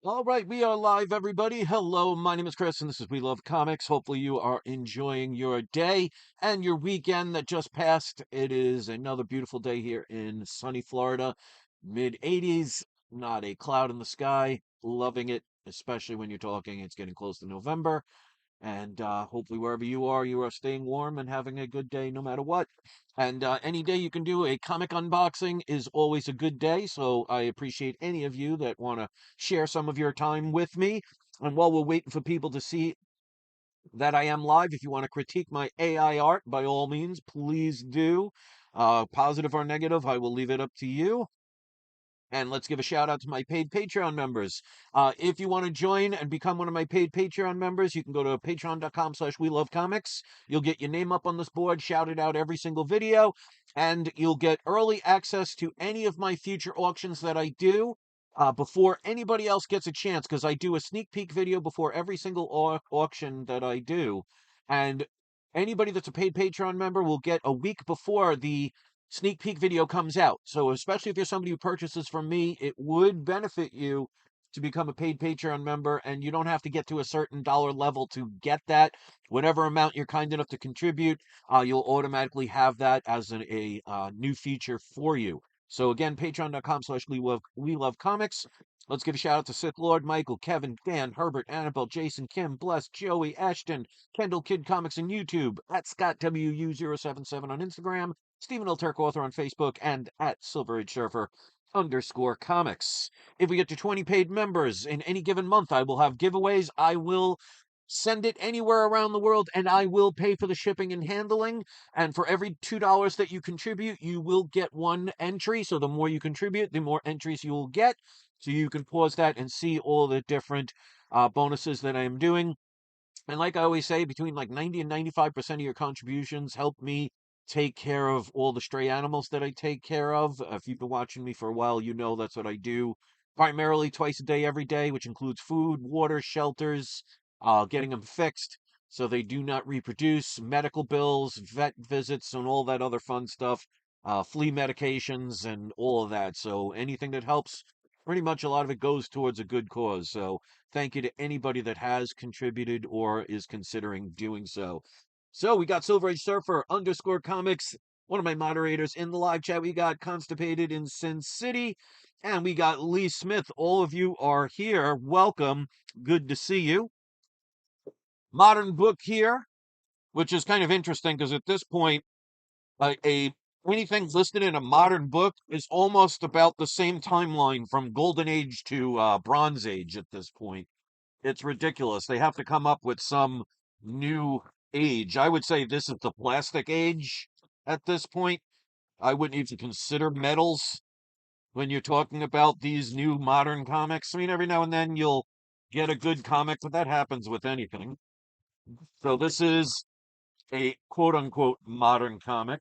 All right, we are live, everybody. Hello, my name is Chris, and this is We Love Comics. Hopefully, you are enjoying your day and your weekend that just passed. It is another beautiful day here in sunny Florida, mid 80s, not a cloud in the sky. Loving it, especially when you're talking. It's getting close to November. And hopefully, wherever you are staying warm and having a good day no matter what. And any day you can do a comic unboxing is always a good day. So I appreciate any of you that want to share some of your time with me. And while we're waiting for people to see that I am live, if you want to critique my AI art, by all means, please do. Positive or negative, I will leave it up to you. And let's give a shout out to my paid Patreon members. If you want to join and become one of my paid Patreon members, you can go to patreon.com/we love comics. You'll get your name up on this board, shouted out every single video, and you'll get early access to any of my future auctions that I do before anybody else gets a chance, because I do a sneak peek video before every single auction that I do. And anybody that's a paid Patreon member will get a week before the sneak peek video comes out. So especially if you're somebody who purchases from me, it would benefit you to become a paid Patreon member, and you don't have to get to a certain dollar level to get that. Whatever amount you're kind enough to contribute, you'll automatically have that as a new feature for you. So again, patreon.com/we love comics. Let's give a shout out to Sith Lord, Michael, Kevin, Dan, Herbert, Annabelle, Jason, Kim, Bless, Joey, Ashton, Kendall Kid Comics on YouTube, at Scott WU077 on Instagram, Stephen L. Turk Author on Facebook, and at Silver Age Surfer _comics. If we get to 20 paid members in any given month, I will have giveaways. I will send it anywhere around the world, and I will pay for the shipping and handling. And for every $2 that you contribute, you will get one entry. So the more you contribute, the more entries you will get. So you can pause that and see all the different bonuses that I am doing. And like I always say, between like 90 and 95% of your contributions help me take care of all the stray animals that I take care of. If you've been watching me for a while, you know that's what I do primarily twice a day, every day, which includes food, water, shelters, getting them fixed so they do not reproduce, medical bills, vet visits, and all that other fun stuff, flea medications, and all of that. So anything that helps, pretty much a lot of it goes towards a good cause. So thank you to anybody that has contributed or is considering doing so. So we got Silver Age Surfer _comics, one of my moderators in the live chat. We got Constipated in Sin City, and we got Lee Smith. All of you are here. Welcome. Good to see you. Modern book here, which is kind of interesting because at this point, a anything listed in a modern book is almost about the same timeline from Golden Age to Bronze Age at this point. It's ridiculous. They have to come up with some new age. I would say this is the plastic age at this point. I wouldn't even consider metals when you're talking about these new modern comics. I mean, every now and then you'll get a good comic, but that happens with anything. So this is a quote unquote modern comic.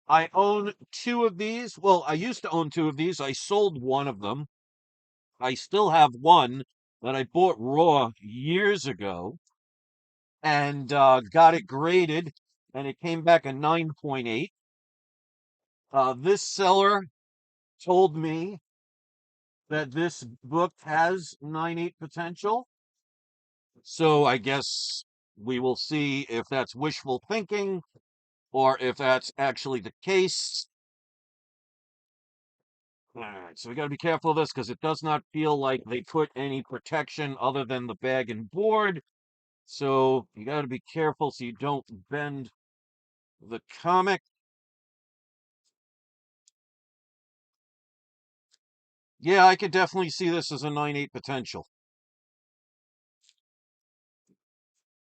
I own two of these. Well, I used to own two of these. I sold one of them. I still have one that I bought raw years ago and got it graded, and it came back a 9.8. This seller told me that this book has 9.8 potential. So I guess we will see if that's wishful thinking or if that's actually the case. All right, so we got to be careful of this because it does not feel like they put any protection other than the bag and board. So you got to be careful so you don't bend the comic. Yeah, I could definitely see this as a 9.8 potential.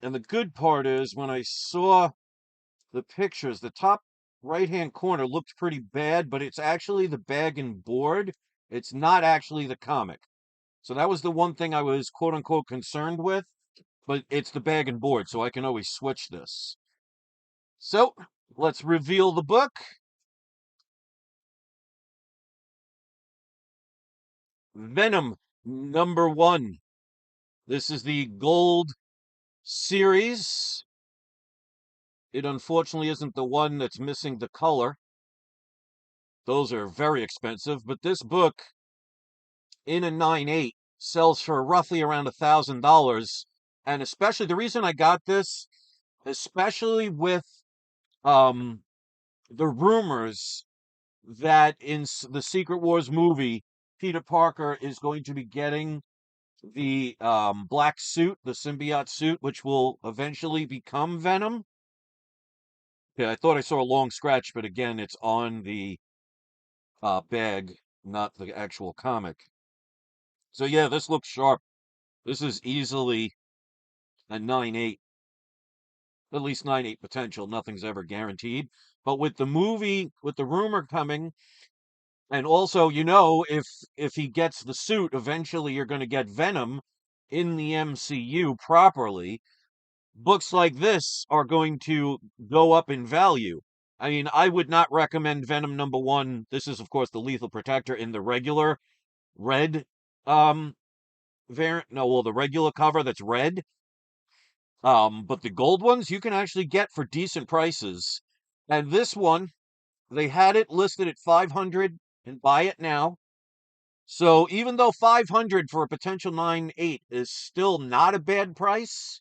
And the good part is when I saw the pictures, the top right-hand corner looked pretty bad, but it's actually the bag and board. It's not actually the comic. So that was the one thing I was quote unquote concerned with, but it's the bag and board, so I can always switch this. So let's reveal the book. Venom #1. This is the gold series. It unfortunately isn't the one that's missing the color. Those are very expensive, but this book in a 9.8 sells for roughly around $1,000. And especially the reason I got this, especially with um the rumors that in the Secret Wars movie, Peter Parker is going to be getting the black suit, the symbiote suit, which will eventually become Venom. Yeah, I thought I saw a long scratch, but again, it's on the bag, not the actual comic. So yeah, this looks sharp. This is easily a 9.8, at least 9.8 potential. Nothing's ever guaranteed. But with the movie, with the rumor coming, and also, if he gets the suit, eventually you're going to get Venom in the MCU properly. Books like this are going to go up in value. I mean, I would not recommend Venom #1. This is, of course, the Lethal Protector in the regular red um variant. No, well, the regular cover that's red. But the gold ones you can actually get for decent prices. And this one, they had it listed at 500 and buy it now. So even though 500 for a potential 9.8 is still not a bad price,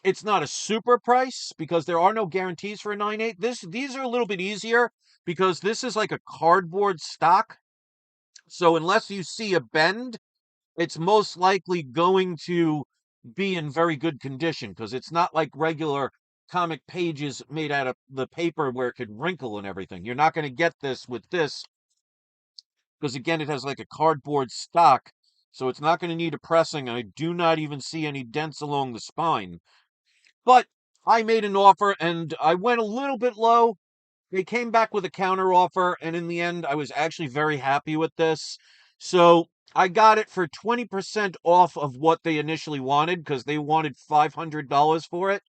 it's not a super price because there are no guarantees for a 9.8. These are a little bit easier because this is like a cardboard stock. So unless you see a bend, it's most likely going to be in very good condition because it's not like regular comic pages made out of the paper where it could wrinkle and everything. You're not going to get this with this because again, it has like a cardboard stock, so it's not going to need a pressing. I do not even see any dents along the spine. But I made an offer and I went a little bit low. They came back with a counter offer, and in the end, I was actually very happy with this. So I got it for 20% off of what they initially wanted because they wanted $500 for it.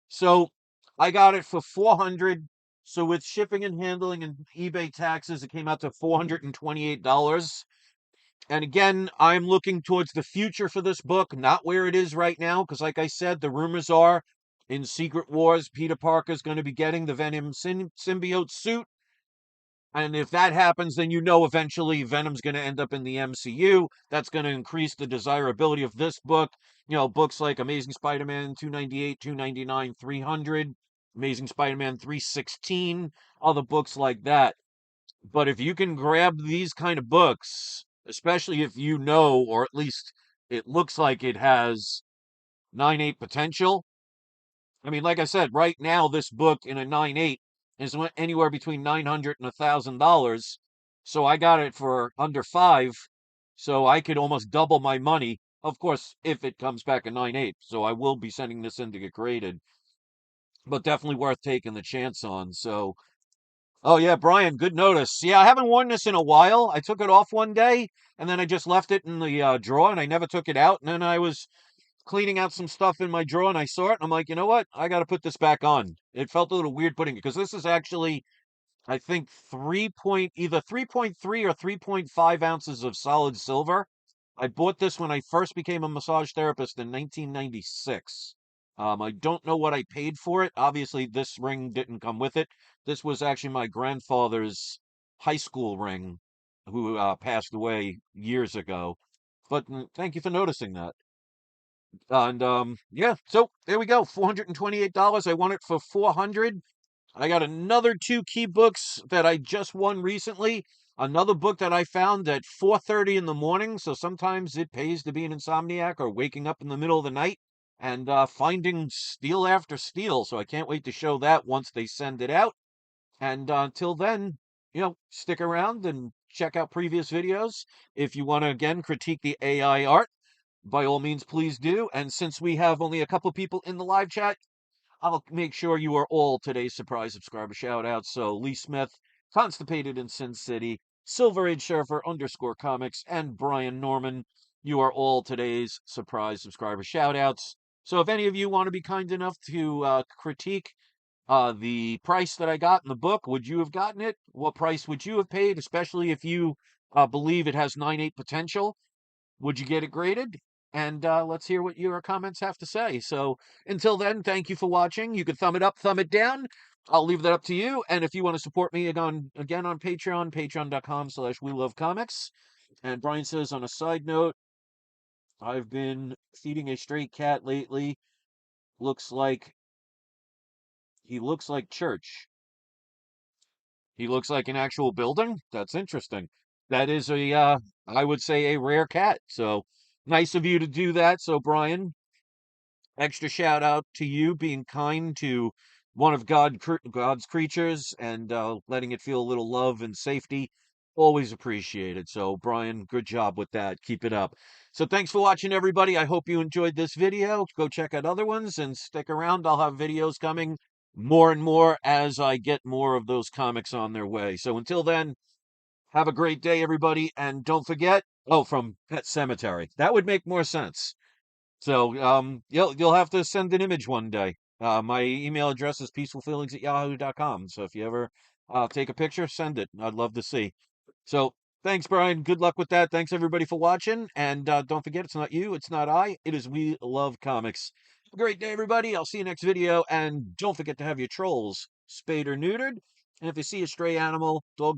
So I got it for 400. So with shipping and handling and eBay taxes, it came out to $428. And again, I'm looking towards the future for this book, not where it is right now, because like I said, the rumors are in Secret Wars, Peter Parker's going to be getting the Venom symbiote suit. And if that happens, then eventually Venom's going to end up in the MCU. That's going to increase the desirability of this book. Books like Amazing Spider-Man 298, 299, 300, Amazing Spider-Man 316, other books like that. But if you can grab these kind of books, especially if or at least it looks like it has 9.8 potential. I mean, like I said, right now, this book in a 9.8 is anywhere between 900 and $1,000. So I got it for under five. So I could almost double my money. Of course, if it comes back a 9.8. So I will be sending this in to get graded, but definitely worth taking the chance on. So, oh yeah, Brian, good notice. Yeah, I haven't worn this in a while. I took it off one day and then I just left it in the drawer and I never took it out. And then I was cleaning out some stuff in my drawer and I saw it and I'm like, you know what? I got to put this back on. It felt a little weird putting it because this is actually, I think, either 3.3 or 3.5 ounces of solid silver. I bought this when I first became a massage therapist in 1996. I don't know what I paid for it. Obviously, this ring didn't come with it. This was actually my grandfather's high school ring, who passed away years ago. But thank you for noticing that. And yeah, so there we go. $428. I won it for 400. I got another two key books that I just won recently. Another book that I found at 4:30 in the morning. So sometimes it pays to be an insomniac or waking up in the middle of the night and finding steal after steal. So I can't wait to show that once they send it out. And until then, stick around and check out previous videos. If you want to again critique the AI art, by all means, please do. And since we have only a couple people in the live chat, I'll make sure you are all today's surprise subscriber shout outs. So Lee Smith, Constipated in Sin City, Silver Age Surfer _comics, and Brian Norman, you are all today's surprise subscriber shout outs. So if any of you want to be kind enough to critique the price that I got in the book, would you have gotten it? What price would you have paid, especially if you believe it has 9.8 potential? Would you get it graded? And let's hear what your comments have to say. So until then, thank you for watching. You can thumb it up, thumb it down. I'll leave that up to you. And if you want to support me again on Patreon, patreon.com/we love comics. And Brian says on a side note, I've been feeding a stray cat lately. Looks like he looks like church. He looks like an actual building. That's interesting. That is I would say a rare cat. So nice of you to do that. So Brian, extra shout out to you being kind to one of God's creatures and letting it feel a little love and safety. Always appreciated. So Brian, good job with that. Keep it up. So thanks for watching, everybody. I hope you enjoyed this video. Go check out other ones and stick around. I'll have videos coming more and more as I get more of those comics on their way. So until then, have a great day, everybody. And don't forget, oh, from Pet Cemetery. That would make more sense. So you'll have to send an image one day. My email address is peacefulfeelings@yahoo.com. So if you ever take a picture, send it. I'd love to see. So thanks, Brian. Good luck with that. Thanks everybody for watching. And don't forget, it's not you, it's not I. It is We Love Comics. Have a great day, everybody. I'll see you next video. And don't forget to have your trolls spayed or neutered. And if you see a stray animal, dog,